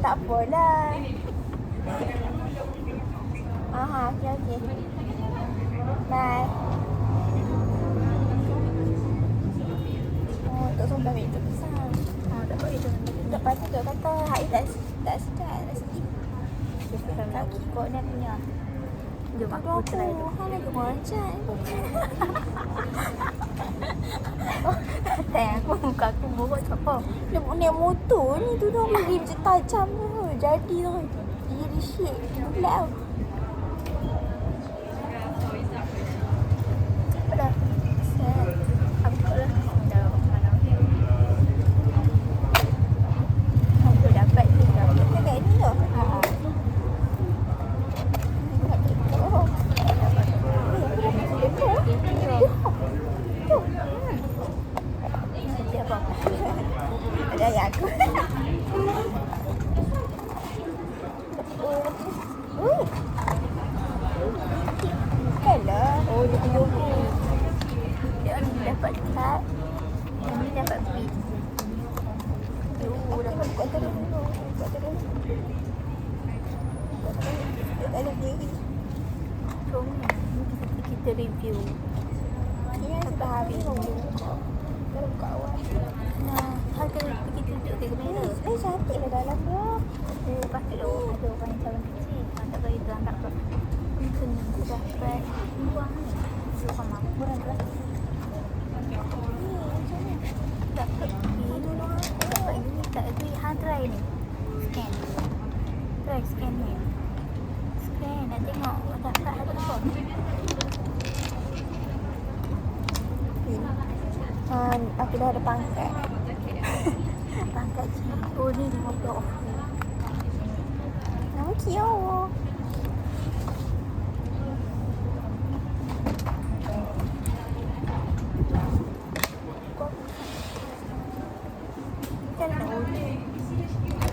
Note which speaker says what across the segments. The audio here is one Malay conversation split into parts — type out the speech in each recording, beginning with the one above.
Speaker 1: Tak apalah. Okey. Bye. Untuk sumpah itu besar.
Speaker 2: Dapat itu.
Speaker 1: Lepas tu dia kata air tak sedap, tak sedap. Kaki kot dia punya.
Speaker 2: Jom aku try dulu.
Speaker 1: Hang lagi macam. Tak, aku muka aku buruk siapa? Dia naik motor ni tu dah bagi macam tajam tu. Jadi tu. Dia jadi shake. Bulat tau. Apa dah? Set.
Speaker 2: Aku tak lah. Dah mana.
Speaker 1: Aku dapat ni dah. Dekat ni dah.
Speaker 2: Setiap apa?
Speaker 1: Ada ayah aku. Hello.
Speaker 2: Oh, dia tunjuk ni.
Speaker 1: Dia ni dapat kat.
Speaker 2: Yang ni dapat B.
Speaker 1: Oh, dapat buat tadi dulu. Buat tadi. Dia tak ada diri.
Speaker 2: Jom ni. Kita review.
Speaker 1: Ni yang sudah habis. Kita buka awal.
Speaker 2: Nah, harga pergi tunjuk ke kamera.
Speaker 1: Cantik lah dalam dia.
Speaker 2: Lepas tu ada orang yang calon kecil. Tak tahu itu angkat ke. Mungkin aku dapat buang ni. Buang apa? Buang kelas. Dapat ini dulu. Dapat ini. Tak agree. Hang try ni. Scan. Try scan ni. Scan. Nak tengok dapat harga apa.
Speaker 1: Aku dah ada pangkat.
Speaker 2: Pangkat cik. Oh ni 50 off.
Speaker 1: Nama Kio.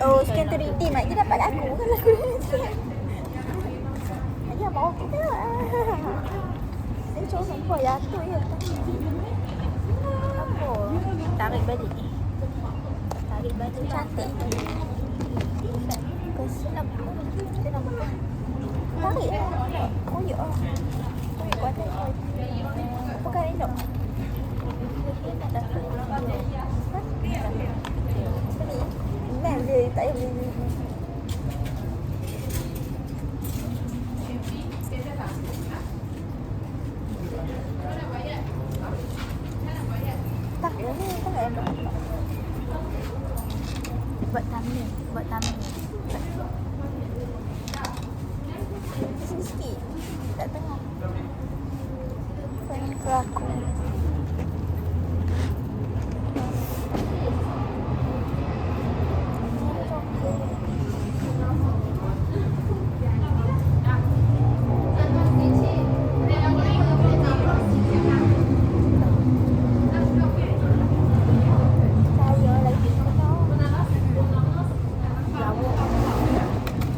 Speaker 1: Oh, scan tu redeem. Mak dia dapat aku. Kalau aku scan. Dia mau kita. Dia cuma sampai jatuh je.
Speaker 2: Apa? Tarik balik. Tarik balik.
Speaker 1: Cantik.
Speaker 2: Kesilap. Kenapa?
Speaker 1: Tarik lah. Oh ya. Tarik kuat. Bukan elok.
Speaker 2: Tak dapat pulang dia.
Speaker 1: Mel dia tak payah beli. Tak, ni tak elok.
Speaker 2: Buat thumbnail. Buat thumbnail.
Speaker 1: Sikit-sikit. Tak tengok. Sayang ke aku.